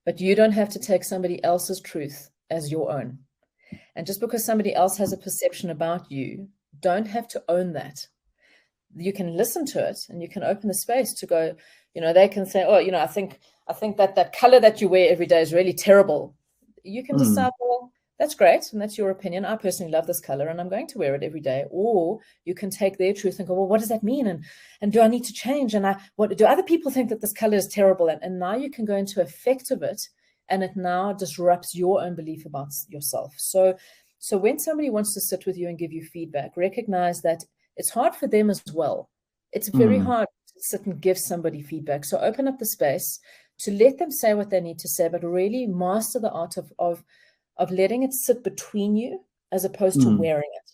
But you don't have to take somebody else's truth as your own. And just because somebody else has a perception about you, don't have to own that. You can listen to it, and you can open the space to go, they can say, oh, I think that color that you wear every day is really terrible. You can decide, well, that's great, and that's your opinion. I personally love this color, and I'm going to wear it every day. Or you can take their truth and go, well, what does that mean? And do I need to change? And what do other people think that this color is terrible? And now you can go into effect of it, and it now disrupts your own belief about yourself. So when somebody wants to sit with you and give you feedback, recognize that it's hard for them as well. It's very hard to sit and give somebody feedback. So open up the space to let them say what they need to say, but really master the art of letting it sit between you as opposed to wearing it.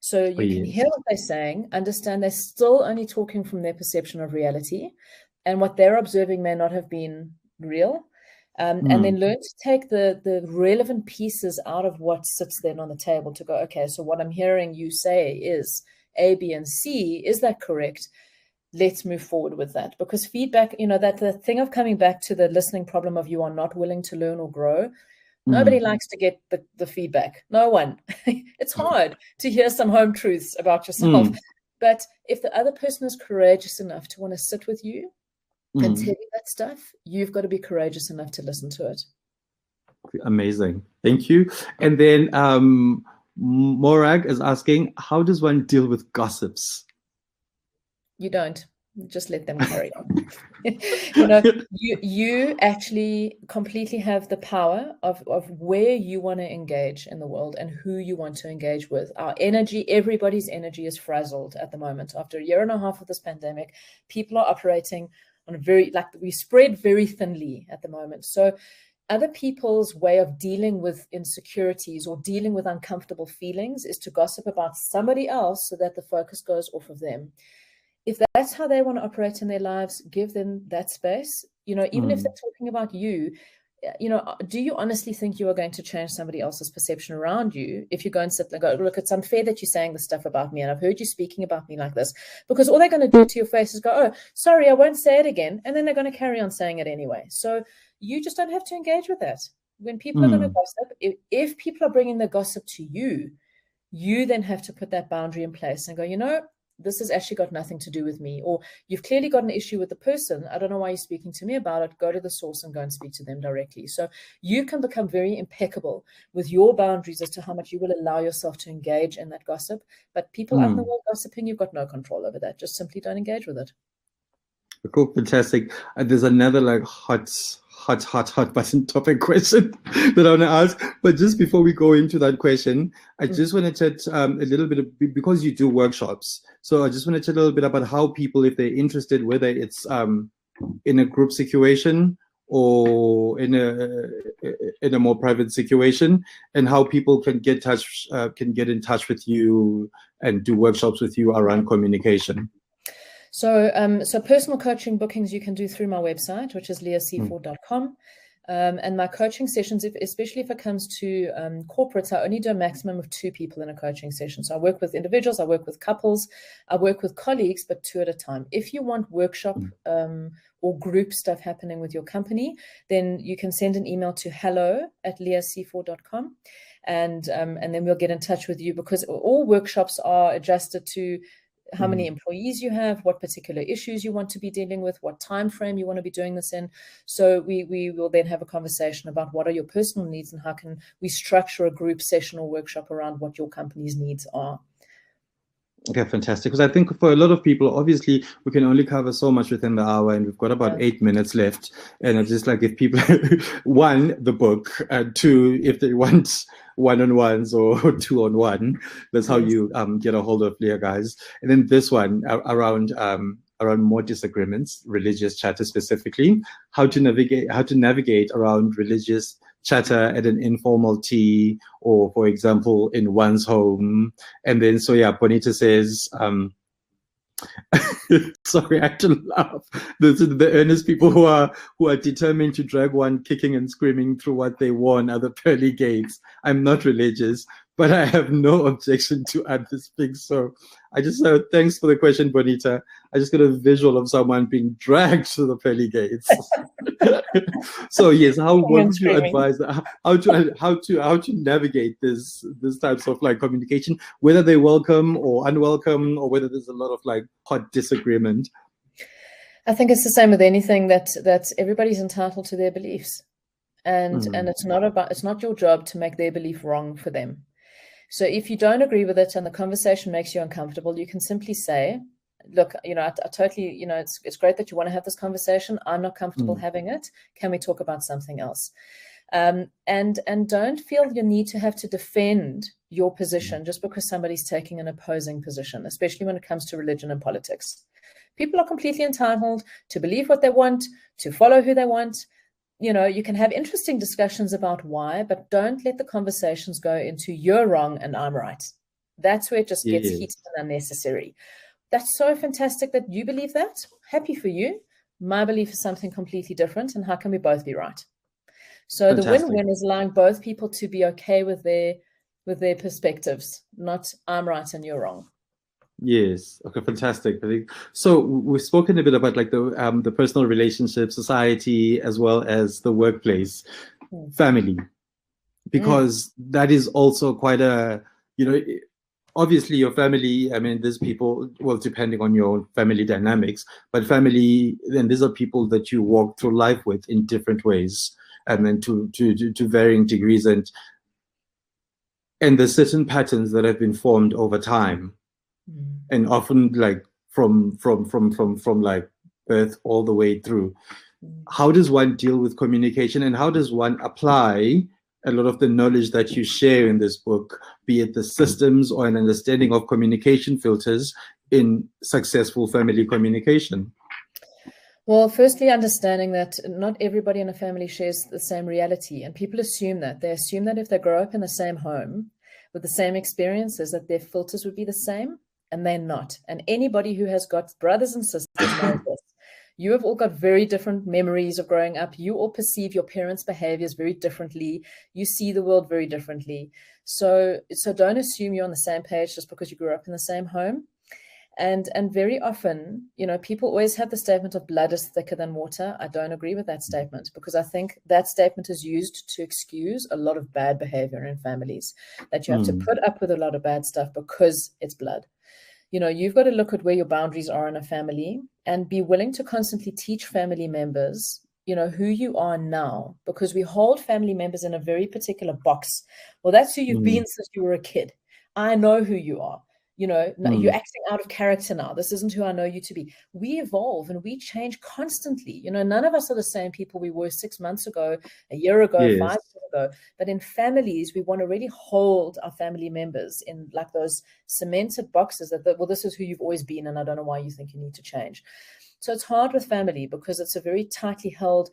So you can hear what they're saying, understand they're still only talking from their perception of reality, and what they're observing may not have been real. And then learn to take the relevant pieces out of what sits then on the table to go, okay, so what I'm hearing you say is A, B, and C. Is that correct? Let's move forward with that. Because feedback, that the thing of coming back to the listening problem of you are not willing to learn or grow, nobody likes to get the feedback. No one. It's hard to hear some home truths about yourself. But if the other person is courageous enough to want to sit with you and tell you that stuff, you've got to be courageous enough to listen to it. Amazing. Thank you. And then Morag is asking, how does one deal with gossips? You don't. Just let them carry on. You actually completely have the power of where you want to engage in the world and who you want to engage with. Our energy, everybody's energy is frazzled at the moment. After a year and a half of this pandemic, people are operating on we spread very thinly at the moment. So other people's way of dealing with insecurities or dealing with uncomfortable feelings is to gossip about somebody else so that the focus goes off of them. If that's how they want to operate in their lives, give them that space. Even if they're talking about you, do you honestly think you are going to change somebody else's perception around you if you go and sit and go, look, it's unfair that you're saying this stuff about me, and I've heard you speaking about me like this? Because all they're going to do to your face is go, oh, sorry, I won't say it again. And then they're going to carry on saying it anyway. So you just don't have to engage with that. When people are going to gossip, if people are bringing the gossip to you, you then have to put that boundary in place and go, this has actually got nothing to do with me, or you've clearly got an issue with the person. I don't know why you're speaking to me about it. Go to the source and go and speak to them directly. So you can become very impeccable with your boundaries as to how much you will allow yourself to engage in that gossip. But people out in the world gossiping, you've got no control over that. Just simply don't engage with it. Cool, fantastic. There's another like hot button topic question that I want to ask. But just before we go into that question, I just want to chat a little bit because you do workshops. So I just want to chat a little bit about how people, if they're interested, whether it's in a group situation or in a more private situation, and how people can get in touch with you and do workshops with you around communication. So personal coaching bookings you can do through my website, which is leahsefor.com. And my coaching sessions, especially if it comes to corporates, I only do a maximum of 2 people in a coaching session. So I work with individuals, I work with couples, I work with colleagues, but 2 at a time. If you want workshop or group stuff happening with your company, then you can send an email to hello@leahsefor.com. And then we'll get in touch with you, because all workshops are adjusted to how many employees you have, what particular issues you want to be dealing with, what time frame you want to be doing this in. So we will then have a conversation about what are your personal needs and how can we structure a group session or workshop around what your company's needs are. Okay, fantastic. Because I think for a lot of people, obviously, we can only cover so much within the hour, and we've got about 8 minutes left. And it's just like, if people, 1, the book, and 2, if they want one-on-ones or 2-on-1, that's how you get a hold of Leah, guys. And then this one around more disagreements, religious chatter specifically, how to navigate around religious chatter at an informal tea, or for example in one's home. And then Bonita says sorry, I have to laugh. The earnest people who are determined to drag one kicking and screaming through what they want are the pearly gates. I'm not religious, but I have no objection to others being so. I just thanks for the question, Bonita. I just got a visual of someone being dragged to the pearly gates. So yes, how would you advise how to navigate this types of like communication, whether they're welcome or unwelcome, or whether there's a lot of like hot disagreement? I think it's the same with anything, that everybody's entitled to their beliefs, and it's not your job to make their belief wrong for them. So if you don't agree with it and the conversation makes you uncomfortable, you can simply say, look, I totally, it's great that you want to have this conversation. I'm not comfortable having it. Can we talk about something else? And don't feel your need to have to defend your position just because somebody's taking an opposing position, especially when it comes to religion and politics. People are completely entitled to believe what they want, to follow who they want. You can have interesting discussions about why, but don't let the conversations go into you're wrong and I'm right. That's where it just gets heated and unnecessary. That's so fantastic that you believe that. Happy for you. My belief is something completely different, and how can we both be right? So fantastic. The win-win is allowing both people to be okay with their perspectives, not I'm right and you're wrong. Yes. Okay. Fantastic. I think so. We've spoken a bit about like the personal relationship, society, as well as the workplace, family, because that is also quite a obviously your family. I mean, there's people. Well, depending on your family dynamics, but family, then these are people that you walk through life with in different ways, and then to varying degrees, and there's certain patterns that have been formed over time. And often like from like birth all the way through. How does one deal with communication, and how does one apply a lot of the knowledge that you share in this book, be it the systems or an understanding of communication filters in successful family communication? Well, firstly, understanding that not everybody in a family shares the same reality, and people assume that. They assume that if they grow up in the same home with the same experiences, that their filters would be the same. And they're not. And anybody who has got brothers and sisters knows this. You have all got very different memories of growing up. You all perceive your parents' behaviors very differently. You see the world very differently. So don't assume you're on the same page just because you grew up in the same home. And very often, people always have the statement of blood is thicker than water. I don't agree with that statement, because I think that statement is used to excuse a lot of bad behavior in families, that you have to put up with a lot of bad stuff because it's blood. You've got to look at where your boundaries are in a family and be willing to constantly teach family members, who you are now, because we hold family members in a very particular box. Well, that's who you've been since you were a kid. I know who you are. You're acting out of character now. This isn't who I know you to be. We evolve and we change constantly. None of us are the same people we were 6 months ago, a year ago, 5 years ago. But in families, we want to really hold our family members in like those cemented boxes that, well, this is who you've always been, and I don't know why you think you need to change. So it's hard with family because it's a very tightly held,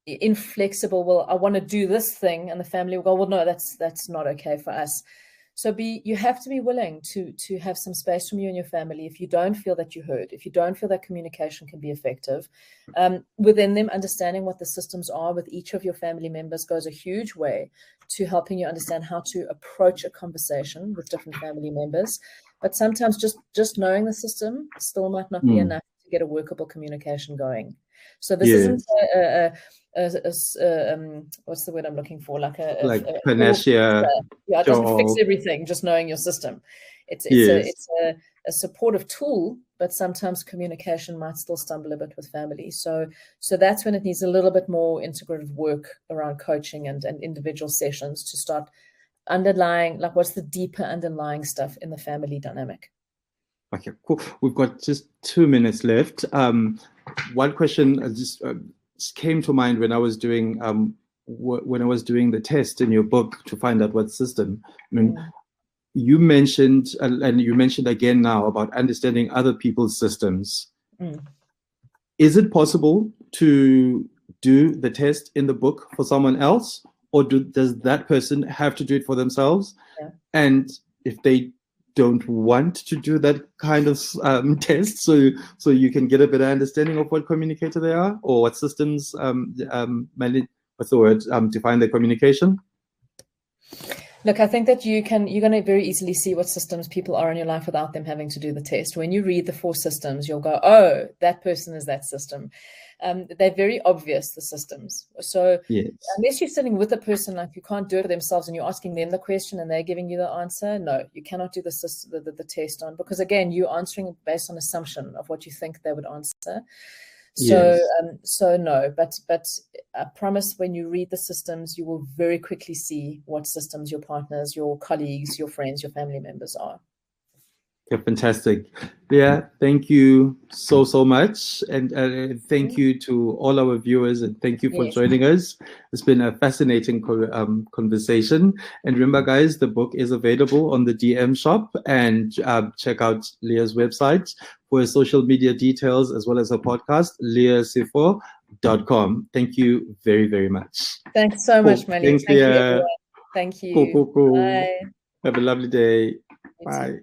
inflexible, well, I want to do this thing, and the family will go, well, no, that's not okay for us. So you have to be willing to have some space from you and your family if you don't feel that you heard, if you don't feel that communication can be effective. Within them, understanding what the systems are with each of your family members goes a huge way to helping you understand how to approach a conversation with different family members. But sometimes just knowing the system still might not be enough to get a workable communication going. So this isn't what's the word I'm looking for? Like panacea. Yeah, it doesn't fix everything, just knowing your system. It's a supportive tool, but sometimes communication might still stumble a bit with family. So that's when it needs a little bit more integrative work around coaching and individual sessions to start underlying, like, what's the deeper underlying stuff in the family dynamic. Okay, cool. We've got just 2 minutes left. One question just came to mind when I was doing the test in your book to find out what system. I mean, you mentioned, and you mentioned again now about understanding other people's systems. Is it possible to do the test in the book for someone else, or does that person have to do it for themselves? Yeah. And if they don't want to do that kind of test, so you can get a better understanding of what communicator they are, or what systems, what's the word, define their communication? Look, I think that you're going to very easily see what systems people are in your life without them having to do the test. When you read the 4 systems, you'll go, oh, that person is that system. They're very obvious, the systems. So unless you're sitting with a person, like, you can't do it for themselves and you're asking them the question and they're giving you the answer, no, you cannot do the test on, because again, you're answering based on assumption of what you think they would answer. So no, but I promise, when you read the systems, you will very quickly see what systems your partners, your colleagues, your friends, your family members are. Okay, fantastic. Yeah, thank you so much. And thank you to all our viewers, and thank you for joining us. It's been a fascinating conversation. And remember, guys, the book is available on the DM shop, and check out Leah's website for her social media details, as well as her podcast, leahsefor.com. Thank you very, very much. Thanks so much, Mali. Thanks, Thank you, Leah. everyone. Thank you. Cool. Bye. Have a lovely day. Bye.